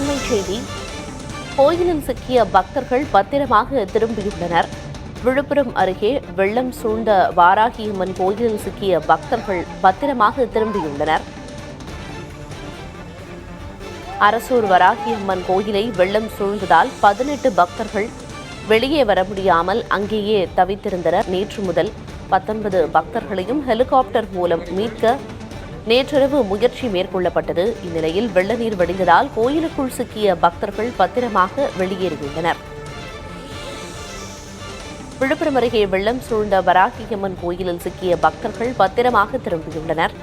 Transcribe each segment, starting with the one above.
அண்மை செய்தி. கோயிலில் சிக்கிய பக்தர்கள் பத்திரமாக திரும்பியுள்ளனர். விழுப்புரம் அருகே வெள்ளம் சூழ்ந்த வாராகியம்மன் கோயிலில் சிக்கிய பக்தர்கள் பத்திரமாக திரும்பியுள்ளனர். அரசூர் வராகியம்மன் கோயிலை வெள்ளம் சூழ்ந்ததால் 18 பக்தர்கள் வெளியே வர முடியாமல் அங்கேயே தவித்திருந்தனர். நேற்று முதல் 19 பக்தர்களையும் ஹெலிகாப்டர் மூலம் மீட்க நேற்றிரவு முயற்சி மேற்கொள்ளப்பட்டது. இந்நிலையில் வெள்ள நீர் வடிந்ததால் கோயிலுக்குள் சிக்கிய பக்தர்கள் பத்திரமாக வெளியேறியுள்ளனர். விழுப்புரம் அருகே வெள்ளம் சூழ்ந்த வராகியம்மன் கோயிலில் சிக்கிய பக்தர்கள் பத்திரமாக திரும்பியுள்ளனர்.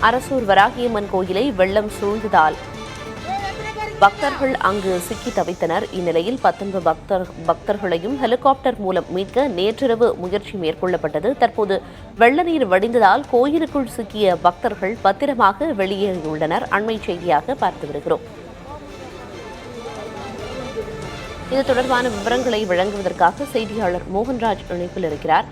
அரசூர் வராகியம்மன் கோயிலை வெள்ளம் சூழ்ந்ததால் பக்தர்கள் அங்கு சிக்கி தவித்தனர். இந்நிலையில் 19 பக்தர்களையும் ஹெலிகாப்டர் மூலம் மீட்க நேற்றிரவு முயற்சி மேற்கொள்ளப்பட்டது. தற்போது வெள்ள நீர் வடிந்ததால் கோயிலுக்குள் சிக்கிய பக்தர்கள் பத்திரமாக வெளியேறியுள்ளனர். அண்மை செய்தியாக பார்த்து வருகிறோம். இது தொடர்பான விவரங்களை வழங்குவதற்காக செய்தியாளர் மோகன்ராஜ் இணைப்பில் இருக்கிறார்.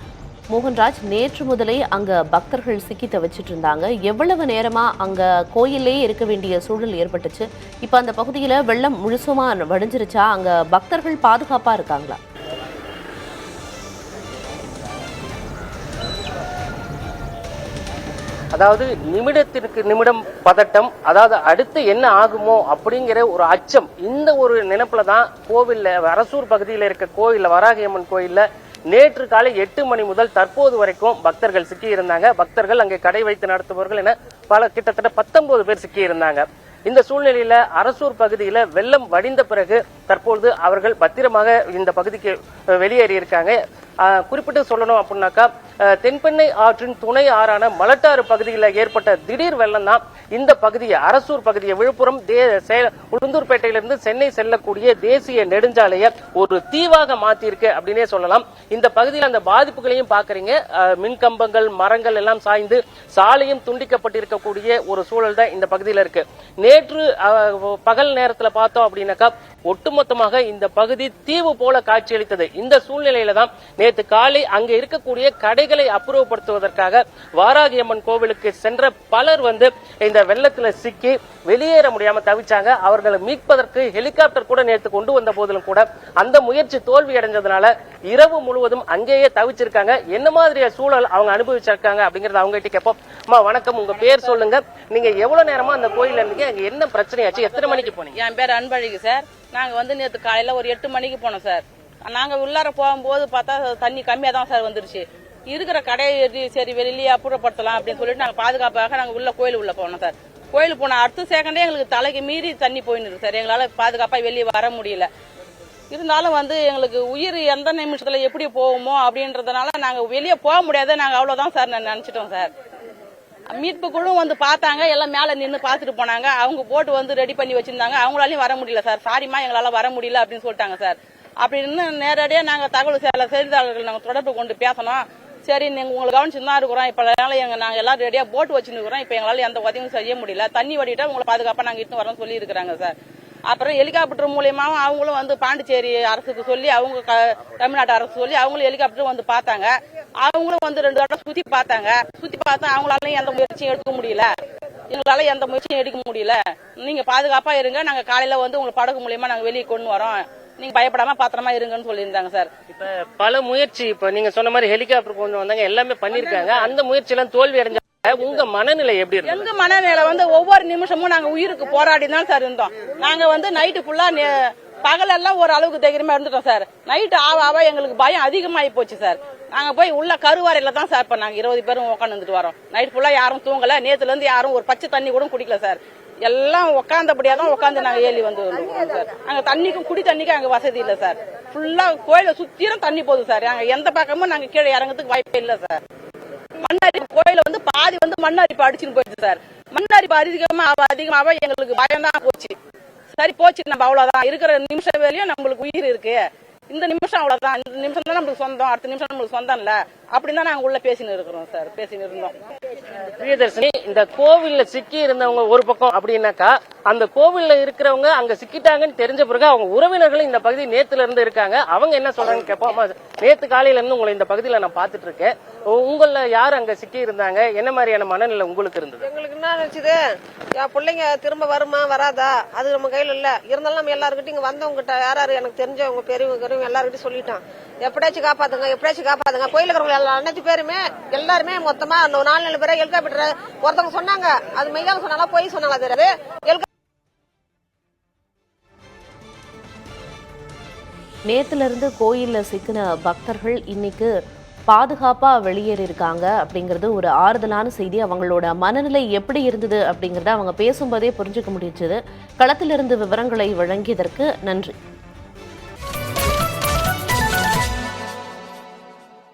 மோகன்ராஜ், நேற்று முதலே அங்க பக்தர்கள் சிக்கி தவிச்சிட்டு இருந்தாங்க. எவ்வளவு நேரமா அங்க கோயிலே இருக்க வேண்டிய சூழல் ஏற்பட்டுச்சு? இப்ப அந்த பகுதியில வெள்ளம் முழுசுமா வடிஞ்சிருச்சா? அங்க பக்தர்கள் பாதுகாப்பா இருக்காங்களா? அதாவது நிமிடத்திற்கு நிமிடம் பதட்டம், அதாவது அடுத்து என்ன ஆகுமோ அப்படிங்கிற ஒரு அச்சம். இந்த ஒரு நினைப்புல தான் கோவில்ல, அரசூர் பகுதியில் இருக்க கோயில்ல, வராகியம்மன் கோயில்ல நேற்று காலை 8 மணி முதல் தற்போது வரைக்கும் பக்தர்கள் சிக்கி இருந்தாங்க. பக்தர்கள் அங்கே கடை வைத்து நடத்துபவர்கள் என கிட்டத்தட்ட 19 பேர் சிக்கி இருந்தாங்க. இந்த சூழ்நிலையில அரசூர் பகுதியில வெள்ளம் வடிந்த பிறகு தற்பொழுது அவர்கள் பத்திரமாக இந்த பகுதிக்கு வெளியேறி இருக்காங்க. குறிப்பிட்டு சொல்லணும் அப்படின்னாக்கா, தென்பெண்ணை ஆற்றின் துணை ஆறான மலட்டாறு பகுதியில் ஏற்பட்ட திடீர் வெள்ளம் தான் இந்த பகுதியை, அரசூர் பகுதியை, விழுப்புரம் உளுந்தூர்பேட்டையிலிருந்து சென்னை செல்லக்கூடிய தேசிய நெடுஞ்சாலையை ஒரு தீவாக மாத்திருக்கு அப்படின்னே சொல்லலாம். இந்த பகுதியில் அந்த பாதிப்புகளையும் பாக்குறீங்க. மின்கம்பங்கள், மரங்கள் எல்லாம் சாய்ந்து சாலையும் துண்டிக்கப்பட்டிருக்கக்கூடிய ஒரு சூழல் தான் இந்த பகுதியில் இருக்கு. நேற்று பகல் நேரத்தில் பார்த்தோம் அப்படின்னாக்கா, ஒட்டுமொத்தமாக இந்த பகுதி தீவு போல காட்சியளித்தது. இந்த சூழ்நிலையில தான் நேற்று காலை அங்க இருக்கக்கூடிய கடைகளை அப்புறப்படுத்துவதற்காக வாராகியம்மன் கோவிலுக்கு சென்ற பலர் இந்த வெள்ளத்துல சிக்கி வெளியேற முடியாம தவிச்சாங்க. அவர்களை மீட்பதற்கு ஹெலிகாப்டர் கூட நேற்று கொண்டு வந்த போதிலும் கூட அந்த முயற்சி தோல்வி அடைஞ்சதுனால இரவு முழுவதும் அங்கேயே தவிச்சிருக்காங்க. என்ன மாதிரியான சூழல் அவங்க அனுபவிச்சிருக்காங்க அப்படிங்கறத அவங்க கிட்ட கேட்போம். அம்மா வணக்கம், உங்க பேர் சொல்லுங்க. நீங்க எவ்வளவு நேரமா அந்த கோயில்ல இருந்தீங்க? அங்க என்ன பிரச்சனையாச்சு? எத்தனை மணிக்கு போனீங்க? என் பேர் அன்பழகி சார். நாங்க நேற்று காலையில ஒரு 8 மணிக்கு போனோம் சார். நாங்க உள்ளார போகும்போது பார்த்தா தண்ணி கம்மியா தான் சார் வந்துருச்சு. இருக்கிற கடையை சரி வெளியே அப்புறப்படுத்தலாம் அப்படின்னு சொல்லிட்டு நாங்க பாதுகாப்பாக நாங்க கோயில் உள்ள போனோம் சார். கோயில் போன அடுத்த செகண்டே எங்களுக்கு தலைக்கு மீறி தண்ணி போயின்னு இருக்கு சார். எங்களால பாதுகாப்பா வெளியே வர முடியல. இருந்தாலும் எங்களுக்கு உயிர் எந்த நிமிஷத்துல எப்படி போகுமோ அப்படின்றதுனால நாங்க வெளியே போக முடியாத நாங்க அவ்வளவுதான் சார் நினைச்சிட்டோம் சார். மீட்பு குழு பார்த்தாங்க, எல்லாம் மேல நின்று பாத்துட்டு போனாங்க. அவங்க போட்டு ரெடி பண்ணி வச்சிருந்தாங்க. அவங்களாலையும் வர முடியல சார். சாரிமா, எங்களால வர முடியல அப்படின்னு சொல்லிட்டாங்க சார். அப்படின்னு நேரடியா நாங்க தகவல் செய்தியாளர்கள் நாங்க தொடர்பு கொண்டு பேசணும். சரி, நீங்க உங்களை கவனிச்சுதான் இருக்கிறோம். இப்ப நாங்க எல்லாரும் ரெடியா போட்டு வச்சுருக்கிறோம். இப்ப எங்களால எந்த உதவியும் செய்ய முடியல. தண்ணி வடிட்டா உங்களை பாதுகாப்பா நாங்க இட்டு வரோம் சொல்லி இருக்கிறாங்க சார். அப்புறம் ஹெலிகாப்டர் மூலியமாவும் அவங்களும் பாண்டிச்சேரி அரசுக்கு சொல்லி, அவங்க தமிழ்நாடு அரசு சொல்லி அவங்களும் ஹெலிகாப்டர் பார்த்தாங்க. அவங்களும் 2 தடவை சுத்தி பார்த்தாங்க. சுத்தி பார்த்தா அவங்களாலையும் எந்த முயற்சியும் எடுக்க முடியல. எங்களால எந்த முயற்சியும் எடுக்க முடியல. நீங்க பாதுகாப்பா இருங்க, நாங்க காலையில உங்க படகு மூலியமா நாங்க வெளியே கொண்டு வரோம், நீங்க பயப்படாம பாத்திரமா இருங்கன்னு சொல்லியிருந்தாங்க சார். இப்ப பல முயற்சி, இப்ப நீங்க சொன்ன மாதிரி ஹெலிகாப்டர் கொண்டு வந்தாங்க, எல்லாமே பண்ணிருக்காங்க. அந்த முயற்சி எல்லாம் தோல்வி அடைஞ்ச உங்க மனநிலை எப்படி இருக்கு? எங்க மனநிலை ஒவ்வொரு நிமிஷமும் நாங்க உயிருக்கு போராடி தான் சார் இருந்தோம். நாங்க நைட்டு ஃபுல்லா பகலெல்லாம் ஒரு அளவுக்கு தைரியமா இருந்துட்டோம் சார். நைட்டு ஆவா எங்களுக்கு பயம் அதிகமாயி போச்சு சார். நாங்க போய் உள்ள கருவாரையில தான் சார் இப்ப நாங்க 20 பேரும் உட்காந்துட்டு வரோம். நைட் ஃபுல்லா யாரும் தூங்கல. நேத்துல இருந்து யாரும் ஒரு பச்சை தண்ணி கூட குடிக்கல சார். எல்லாம் உட்காந்தபடியாதான் உட்காந்து நாங்க ஏறி சார். அங்க தண்ணிக்கும் குடி தண்ணிக்கும் அங்க வசதி இல்ல சார். ஃபுல்லா கோயில சுத்திரும் தண்ணி போகுது சார். நாங்க எந்த பக்கமும் நாங்க கீழே இறங்கிறதுக்கு வாய்ப்பே இல்ல சார். மண்ணரிப்பு கோயில பாதி மண்ணரிப்பு அடிச்சுன்னு போயிடுச்சு சார். மண்ணரிப்பு அதிகமாக எங்களுக்கு பயம் தான் போச்சு. சரி போச்சு, நம்ம அவ்வளவுதான், இருக்கிற நிமிஷம் வேலையும் நம்மளுக்கு உயிர் இருக்கு, இந்த நிமிஷம் அவ்வளவுதான், இந்த நிமிஷம் தான் நம்மளுக்கு சொந்தம், அடுத்த நிமிஷம் நம்மளுக்கு சொந்தம் இல்ல அப்படின்னு தான் நாங்க உள்ள பேசின்னு இருக்கிறோம் சார். பேசின்னு இருந்தோம். பிரியதர்ஷினி, இந்த கோவில்ல சிக்கி இருந்தவங்க ஒரு பக்கம் அப்படின்னாக்கா, அந்த கோவில்ல இருக்கிறவங்க அங்க சிக்கிட்டாங்கன்னு தெரிஞ்ச பிறகு அவங்க உறவினர்களும் இந்த பகுதி நேத்துல இருந்து இருக்காங்க. அவங்க என்ன சொல்றாங்கன்னு கேட்போம். நேத்து காலையில இருந்து உங்களை இந்த பகுதியில நான் பாத்துட்டு இருக்கேன். உங்கள யார் அங்க சிக்கி இருந்தாங்க? என்ன மாதிரியான மனநிலை உங்களுக்கு இருந்தது? எங்களுக்கு என்ன நினைச்சது, என் பிள்ளைங்க திரும்ப வருமா வராதா அது நம்ம கையில இல்ல. இருந்தாலும் நம்ம எல்லாருக்கிட்டும் இங்க வந்தவங்க கிட்ட யாராரு எனக்கு தெரிஞ்சவங்க பெரியவங்க எல்லாருக்கிட்டும் சொல்லிட்டோம், எப்படியாச்சும் காப்பாத்துங்க. கோயிலுக்கு இருக்கிறவங்க அனைத்து பேருமே எல்லாருமே மொத்தமா 4 பேரை ஹெலிகாப்டர் ஒருத்தவங்க சொன்னாங்க, அது மெய்யாக சொன்னாலும் போய் சொன்னாங்க தெரியாது. நேத்துல இருந்து கோயில்ல சிக்கின பக்தர்கள் இன்னைக்கு பாதுகாப்பா வெளியேறி இருக்காங்க அப்படிங்கிறது ஒரு ஆறுதலான செய்தி. அவங்களோட மனநிலை எப்படி இருந்தது அப்படிங்கறத அவங்க பேசும்போதே புரிஞ்சுக்க முடிஞ்சது. களத்திலிருந்து விவரங்களை வழங்கியதற்கு நன்றி.